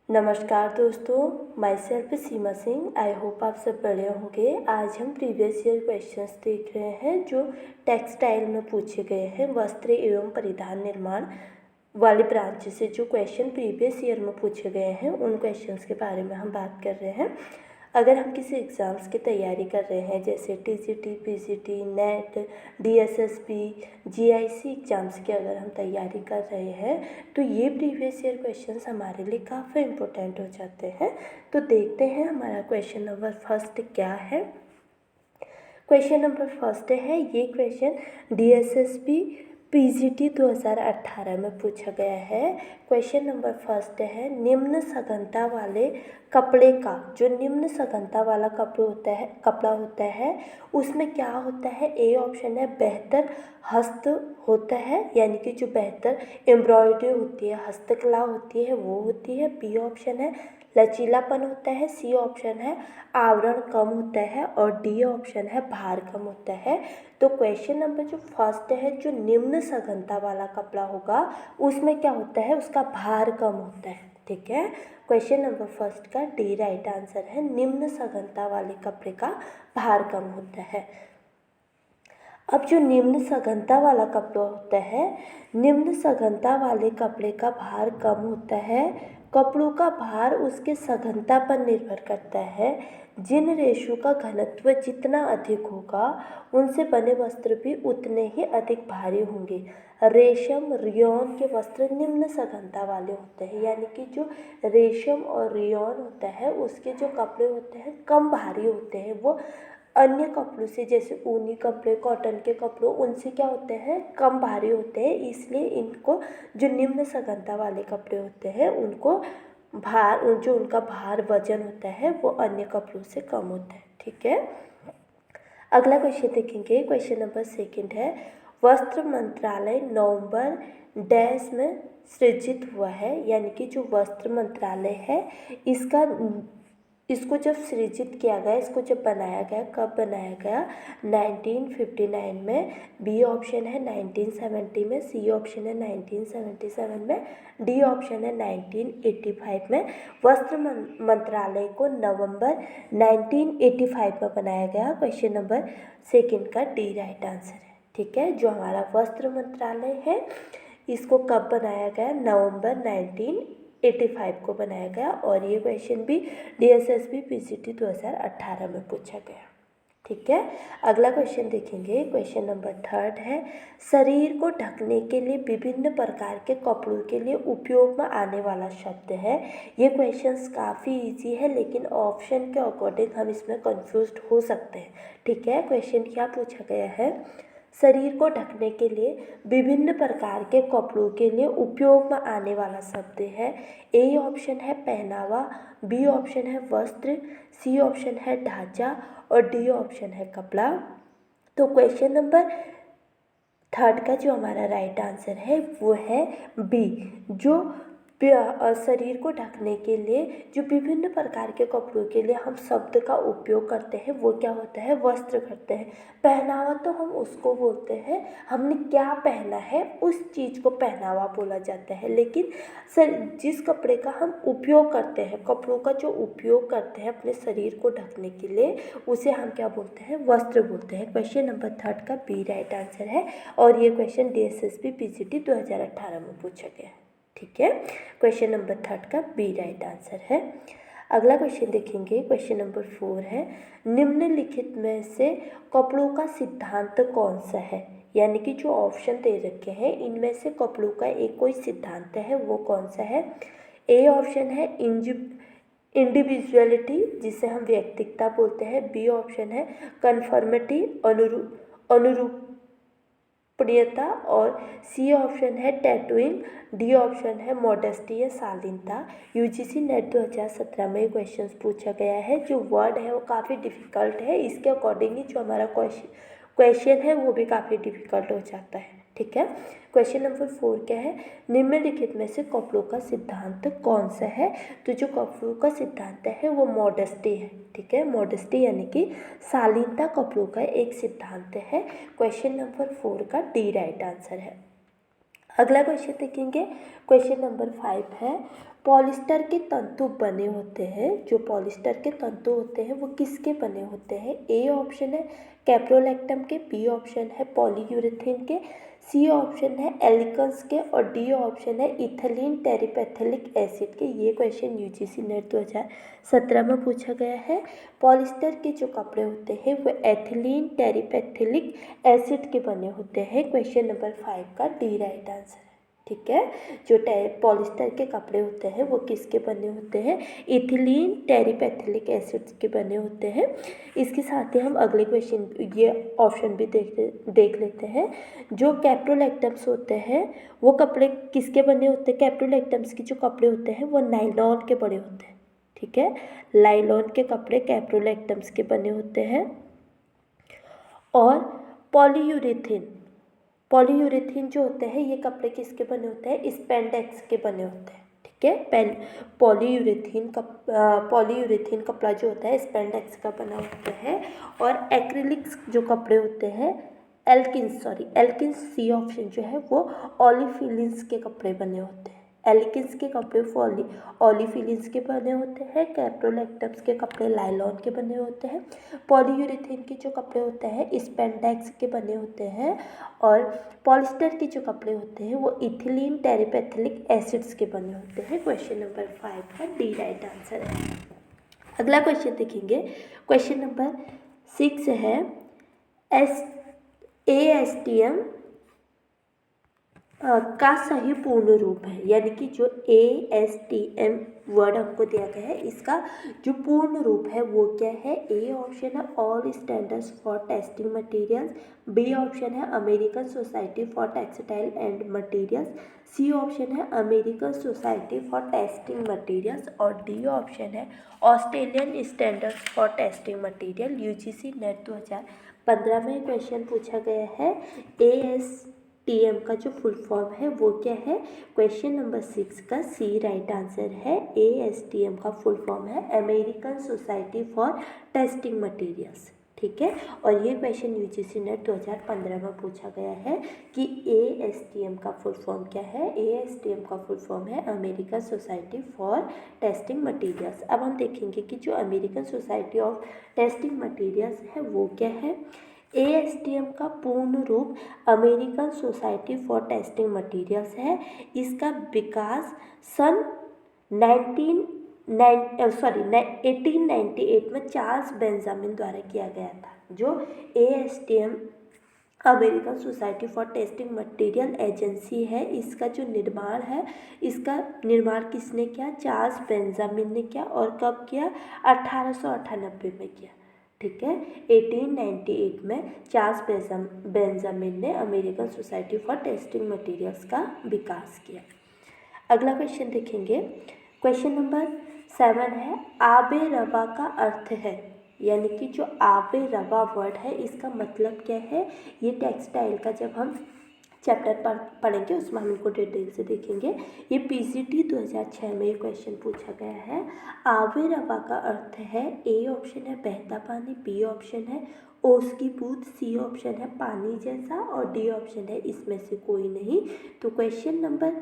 नमस्कार दोस्तों, my self Seema Singh. I hope आप सब बढ़िया होंगे। आज हम प्रीवियस ईयर क्वेश्चंस देख रहे हैं जो टेक्सटाइल में पूछे गए हैं। वस्त्र एवं परिधान निर्माण वाली ब्रांच से जो क्वेश्चन प्रीवियस ईयर में पूछे गए हैं उन क्वेश्चंस के बारे में हम बात कर रहे हैं। अगर हम किसी एग्ज़ाम्स की तैयारी कर रहे हैं जैसे TGT, PGT, net, DSSB, GIC exams की अगर हम तैयारी कर रहे हैं तो ये प्रीवियस ईयर क्वेश्चंस हमारे लिए काफ़ी इम्पोर्टेंट हो जाते हैं। तो देखते हैं हमारा क्वेश्चन नंबर फर्स्ट क्या है। क्वेश्चन नंबर फर्स्ट है, ये क्वेश्चन डीएसएसबी पीजीटी 2018 में पूछा गया है। क्वेश्चन नंबर फर्स्ट है, निम्न सघनता वाले कपड़े का जो निम्न सघनता वाला कपड़ा होता है उसमें क्या होता है। ए ऑप्शन है बेहतर हस्त होता है, यानी कि जो बेहतर एम्ब्रॉयडरी होती है, हस्तकला होती है वो होती है। बी ऑप्शन है लचीलापन होता है। सी ऑप्शन है आवरण कम होता है और डी ऑप्शन है भार कम होता है। तो क्वेश्चन नंबर जो फर्स्ट है, जो निम्न सघनता वाला कपड़ा होगा उसमें क्या होता है, उसका भार कम होता है। ठीक है, क्वेश्चन नंबर फर्स्ट का डी राइट आंसर है। निम्न सघनता वाले कपड़े का भार कम होता है। अब जो निम्न सघनता वाला कपड़ा होता है, निम्न सघनता वाले कपड़े का भार कम होता है। कपड़ों का भार उसके सघनता पर निर्भर करता है। जिन रेशों का घनत्व जितना अधिक होगा उनसे बने वस्त्र भी उतने ही अधिक भारी होंगे। रेशम, रियोन के वस्त्र निम्न सघनता वाले होते हैं, यानी कि जो रेशम और रियोन होता है उसके जो कपड़े होते हैं कम भारी होते हैं। वो अन्य कपड़ों से, जैसे ऊनी कपड़े, कॉटन के कपड़ों, उनसे क्या होते हैं, कम भारी होते हैं। इसलिए इनको जो निम्न सघनता वाले कपड़े होते हैं उनको भार, जो उनका भार वजन होता है वो अन्य कपड़ों से कम होता है। ठीक है, अगला क्वेश्चन देखेंगे। क्वेश्चन नंबर सेकंड है, वस्त्र मंत्रालय नवंबर डैश में सृजित हुआ है, यानी कि जो वस्त्र मंत्रालय है इसको जब सृजित किया गया, इसको जब बनाया गया, कब बनाया गया, 1959 में। बी ऑप्शन है 1970 में, सी ऑप्शन है 1977 में, डी ऑप्शन है 1985 में। वस्त्र मंत्रालय को नवंबर 1985 में बनाया गया। क्वेश्चन नंबर सेकंड का डी राइट आंसर है। ठीक है, जो हमारा वस्त्र मंत्रालय है इसको कब बनाया गया, नवंबर 1985 को बनाया गया। और ये क्वेश्चन भी डीएसएसबी पीजीटी 2018 में पूछा गया। ठीक है, अगला क्वेश्चन देखेंगे। क्वेश्चन नंबर थर्ड है, शरीर को ढकने के लिए विभिन्न प्रकार के कपड़ों के लिए उपयोग में आने वाला शब्द है। ये क्वेश्चंस काफ़ी इजी है लेकिन ऑप्शन के अकॉर्डिंग हम इसमें कंफ्यूज हो सकते हैं। ठीक है, क्वेश्चन क्या पूछा गया है, शरीर को ढकने के लिए विभिन्न प्रकार के कपड़ों के लिए उपयोग में आने वाला शब्द है। ए ऑप्शन है पहनावा, बी ऑप्शन है वस्त्र, सी ऑप्शन है ढांचा और डी ऑप्शन है कपड़ा। तो क्वेश्चन नंबर थर्ड का जो हमारा राइट आंसर है वो है बी। जो शरीर को ढकने के लिए जो विभिन्न प्रकार के कपड़ों के लिए हम शब्द का उपयोग करते हैं वो क्या होता है, वस्त्र करते हैं। पहनावा तो हम उसको बोलते हैं, हमने क्या पहना है उस चीज़ को पहनावा बोला जाता है। लेकिन जिस कपड़े का हम उपयोग करते हैं, कपड़ों का जो उपयोग करते हैं अपने शरीर को ढकने के लिए, उसे हम क्या बोलते हैं, वस्त्र बोलते हैं। क्वेश्चन नंबर थर्ड का बी राइट आंसर है और ये क्वेश्चन डीएसएसबी पीजीटी 2018 में पूछा गया है। ठीक है, क्वेश्चन नंबर थर्ड का बी राइट आंसर है। अगला क्वेश्चन देखेंगे। क्वेश्चन नंबर 4 है, निम्नलिखित में से कपड़ों का सिद्धांत कौन सा है, यानी कि जो ऑप्शन दे रखे हैं इनमें से कपड़ों का एक कोई सिद्धांत है वो कौन सा है। ए ऑप्शन है इंडिविजुअलिटी, जिसे हम व्यक्तिगता बोलते हैं। बी ऑप्शन है कन्फर्मिटी, अनुरूपणीयता और सी ऑप्शन है टैटूइंग, डी ऑप्शन है मॉडेस्टी या शालीनता। यूजीसी नेट 2017 में ये क्वेश्चंस पूछा गया है। जो वर्ड है वो काफ़ी डिफ़िकल्ट है, इसके अकॉर्डिंग ही जो हमारा क्वेश्चन है वो भी काफ़ी डिफ़िकल्ट हो जाता है। ठीक है, क्वेश्चन नंबर 4 क्या है, निम्नलिखित में से कपड़ों का सिद्धांत कौन सा है। तो जो कपड़ों का सिद्धांत है वो मॉडेस्टी है। ठीक है, मॉडेस्टी यानी कि शालीनता कपड़ों का एक सिद्धांत है। क्वेश्चन नंबर 4 का डी राइट आंसर है। अगला क्वेश्चन देखेंगे। क्वेश्चन नंबर 5 है, पॉलिस्टर के तंतु बने होते हैं, जो पॉलिस्टर के तंतु होते हैं वो किसके बने होते हैं? ए ऑप्शन है कैप्रोलैक्टम के, बी ऑप्शन है पॉलीयूरेथेन के, सी ऑप्शन है एल्केन्स के और डी ऑप्शन है इथिलीन टेरिपेथिलिक एसिड के। ये क्वेश्चन यूजीसी नेट 2017 में पूछा गया है। पॉलिस्टर के जो कपड़े होते हैं वो एथिलीन टेरिपेथिलिक एसिड के बने होते हैं। क्वेश्चन नंबर 5 का डी राइट आंसर है। ठीक है, जो पॉलिस्टर के कपड़े होते हैं वो किसके बने होते हैं? इथिलीन टेरिपेथिलिक एसिड के बने होते हैं। इसके साथ ही हम अगले क्वेश्चन ये ऑप्शन भी देख लेते हैं। जो कैप्रोलैक्टम्स होते हैं वो कपड़े किसके बने होते हैं? कैप्रोलैक्टम्स के जो कपड़े होते हैं वो नायलॉन के बने होते हैं। ठीक है, नायलॉन के कपड़े कैप्रोलैक्टम्स के बने होते हैं। और पॉलीयूरेथेन जो होते हैं ये कपड़े किसके बने होते हैं? स्पेंडेक्स के बने होते हैं। ठीक है, पॉलीयूरेथेन कपड़ा जो होता है स्पेंडेक्स का बना होता है। और एक्रिलिक्स जो कपड़े होते हैं एल्किन्स सी ऑप्शन जो है वो ओलिफिलिन्स के कपड़े बने होते हैं। एल्किन्स के कपड़े ओलिफिलिन्स के बने होते हैं। कैप्रोलैक्टम्स के कपड़े नायलॉन के बने होते हैं। पॉलीयूरेथेन के जो कपड़े होते हैं स्पेंडेक्स के बने होते हैं। और पॉलिस्टर के जो कपड़े होते हैं वो इथिलीन टेरिपेथिलिक एसिड्स के बने होते हैं। क्वेश्चन नंबर 5 का डी राइट आंसर है। अगला क्वेश्चन देखेंगे। क्वेश्चन नंबर 6 है ASTM का सही पूर्ण रूप है, यानी कि जो ASTM वर्ड हमको दिया गया है इसका जो पूर्ण रूप है वो क्या है? ए ऑप्शन है all standards for testing materials, B option है American society for textile and materials, C option है American society for testing materials और डी ऑप्शन है Australian standards for testing material. UGC NET 2015 में question पूछा गया है। ASTM का जो फुल फॉर्म है वो क्या है? क्वेश्चन नंबर 6 का सी राइट आंसर है। ASTM का फुल फॉर्म है American society for testing materials. ठीक है, और ये क्वेश्चन यूजीसी नेट 2015 में पूछा गया है कि ASTM का फुल फॉर्म क्या है? ASTM का फुल फॉर्म है American society for testing materials. अब हम देखेंगे कि जो American society of testing materials है वो क्या है। ASTM का पूर्ण रूप American society for testing materials है। इसका विकास सन 1898 में चार्ल्स बेंजामिन द्वारा किया गया था। जो ASTM American society for testing material agency है, इसका जो निर्माण है इसका निर्माण किसने किया? चार्ल्स बेंजामिन ने किया। और कब किया? 1898 में किया। ठीक है, 1898 में चार्ल्स बेंजामिन ने American society for testing materials का विकास किया। अगला क्वेश्चन देखेंगे। क्वेश्चन नंबर 7 है आबे रबा का अर्थ है, यानी कि जो आबे रबा वर्ड है इसका मतलब क्या है? ये टेक्सटाइल का जब हम चैप्टर पढ़ेंगे उसमें हम इनको डिटेल से देखेंगे। ये PCT 2006 में ये क्वेश्चन पूछा गया है। आबे रबा का अर्थ है, ए ऑप्शन है बहता पानी, बी ऑप्शन है ओस की बूंद, सी ऑप्शन है पानी जैसा और डी ऑप्शन है इसमें से कोई नहीं। तो क्वेश्चन नंबर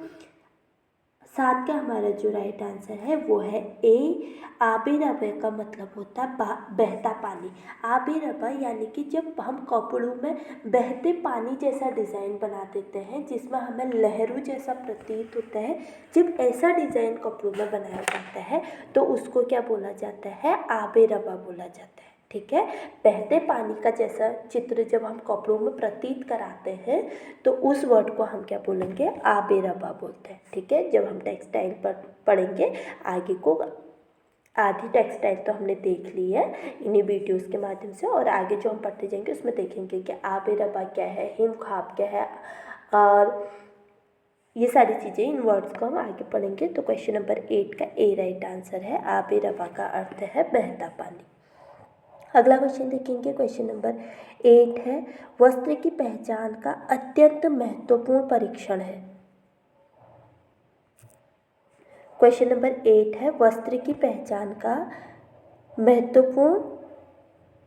7 का हमारा जो राइट आंसर है वो है ए। आबे रबा का मतलब होता है बहता पानी। आबे रबा यानी कि जब हम कपड़ों में बहते पानी जैसा डिज़ाइन बना देते हैं जिसमें हमें लहरों जैसा प्रतीत होता है, जब ऐसा डिज़ाइन कपड़ों में बनाया जाता है तो उसको क्या बोला जाता है? आबे रबा बोला जाता है। ठीक है, बहते पानी का जैसा चित्र जब हम कपड़ों में प्रतीत कराते हैं तो उस वर्ड को हम क्या बोलेंगे? आबे रबा बोलते हैं। ठीक है, जब हम टेक्सटाइल पर पढ़ेंगे आगे को, आधी टेक्सटाइल तो हमने देख ली है इन्हीं वीडियोस के माध्यम से, और आगे जो हम पढ़ते जाएंगे उसमें देखेंगे कि आबे रबा क्या है, हिमखाब क्या है, और ये सारी चीज़ें इन वर्ड्स को हम आगे पढ़ेंगे। तो क्वेश्चन नंबर 8 का ए राइट आंसर है। आबे रबा का अर्थ है बहता पानी। अगला क्वेश्चन देखेंगे। क्वेश्चन नंबर 8 है वस्त्र की पहचान का अत्यंत महत्वपूर्ण परीक्षण है। क्वेश्चन नंबर 8 है वस्त्र की पहचान का महत्वपूर्ण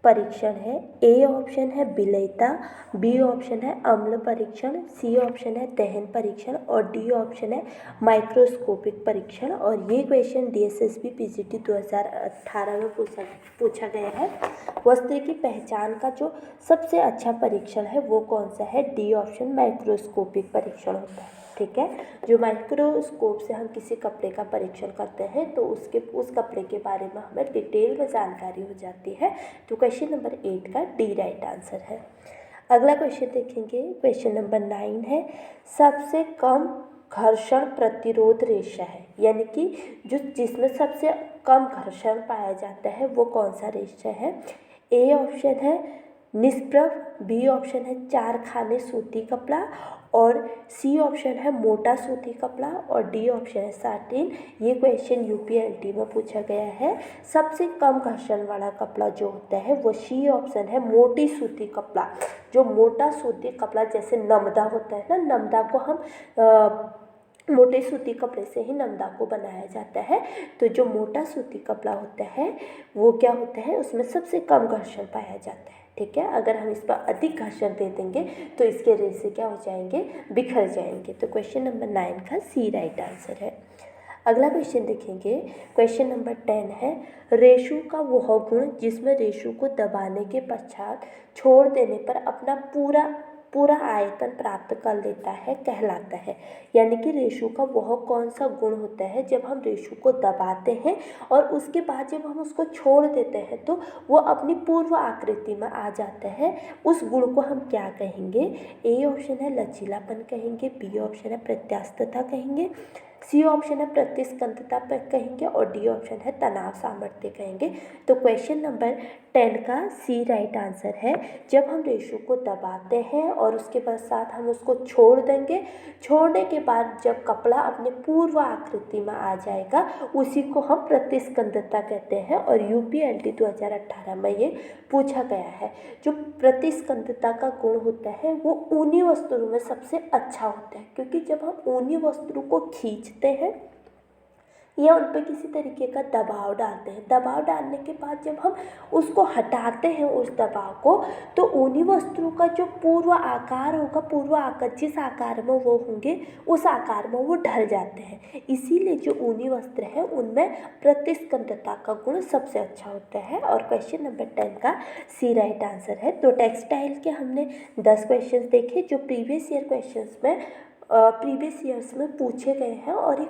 परीक्षण है। ए ऑप्शन है विलेयता, बी ऑप्शन है अम्ल परीक्षण, सी ऑप्शन है दहन परीक्षण और डी ऑप्शन है माइक्रोस्कोपिक परीक्षण। और ये क्वेश्चन DSSB PGT 2018 में पूछा गया है। वस्त्र की पहचान का जो सबसे अच्छा परीक्षण है वो कौन सा है? डी ऑप्शन माइक्रोस्कोपिक परीक्षण होता है। ठीक है, जो माइक्रोस्कोप से हम किसी कपड़े का परीक्षण करते हैं तो उस कपड़े के बारे में हमें डिटेल में जानकारी हो जाती है। तो क्वेश्चन नंबर 8 का डी राइट आंसर है। अगला क्वेश्चन देखेंगे, क्वेश्चन नंबर 9 है, सबसे कम घर्षण प्रतिरोध रेशा है, यानी कि जिसमें सबसे कम घर्षण पाया जाता है वो कौन सा रेशा है? ए ऑप्शन है निष्प्रभ, बी ऑप्शन है 4 खाने सूती कपड़ा और सी ऑप्शन है मोटा सूती कपड़ा और डी ऑप्शन है साटिन। ये क्वेश्चन UPLT में पूछा गया है। सबसे कम घर्षण वाला कपड़ा जो होता है वो सी ऑप्शन है मोटी सूती कपड़ा। जो मोटा सूती कपड़ा जैसे नमदा होता है ना, नमदा को हम मोटे सूती कपड़े से ही नमदा को बनाया जाता है। तो जो मोटा सूती कपड़ा होता है वो क्या होता है, उसमें सबसे कम घर्षण पाया जाता है। ठीक है, अगर हम इस पर अधिक घर्षण दे देंगे तो इसके रेशे क्या हो जाएंगे? बिखर जाएंगे। तो क्वेश्चन नंबर 9 का सी राइट आंसर है। अगला क्वेश्चन देखेंगे, क्वेश्चन नंबर 10 है, रेशु का वह गुण जिसमें रेशु को दबाने के पश्चात छोड़ देने पर अपना पूरा आयतन प्राप्त कर लेता है कहलाता है। यानी कि रेशु का वह कौन सा गुण होता है जब हम रेशु को दबाते हैं और उसके बाद जब हम उसको छोड़ देते हैं तो वो अपनी पूर्व आकृति में आ जाता है। उस गुण को हम क्या कहेंगे? ए ऑप्शन है लचीलापन कहेंगे, बी ऑप्शन है प्रत्यास्थता कहेंगे, सी ऑप्शन है प्रतिस्कंदता पर कहेंगे और डी ऑप्शन है तनाव सामर्थ्य कहेंगे। तो क्वेश्चन नंबर 10 का सी राइट आंसर है। जब हम रेशु को दबाते हैं और उसके पश्चात हम उसको छोड़ देंगे, छोड़ने के बाद जब कपड़ा अपने पूर्व आकृति में आ जाएगा उसी को हम प्रतिस्कंदता कहते हैं और UPLT 2018 में ये पूछा गया है। जो प्रतिस्कंदता का गुण होता है वो ऊनी वस्त्रों में सबसे अच्छा होता है, क्योंकि जब हम ऊनी वस्त्रों को खींचते हैं या उन पर किसी तरीके का दबाव डालते हैं, दबाव डालने के बाद जब हम उसको हटाते हैं उस दबाव को, तो ऊनी वस्त्रों का जो पूर्व आकार होगा, पूर्व आकार जिस आकार में वो होंगे उस आकार में वो ढल जाते हैं। इसीलिए जो ऊनी वस्त्र है उनमें प्रतिस्कंदता का गुण सबसे अच्छा होता है और क्वेश्चन नंबर 10 का सी राइट आंसर है। तो टेक्सटाइल के हमने 10 क्वेश्चन देखे जो प्रीवियस ईयर्स में पूछे गए हैं और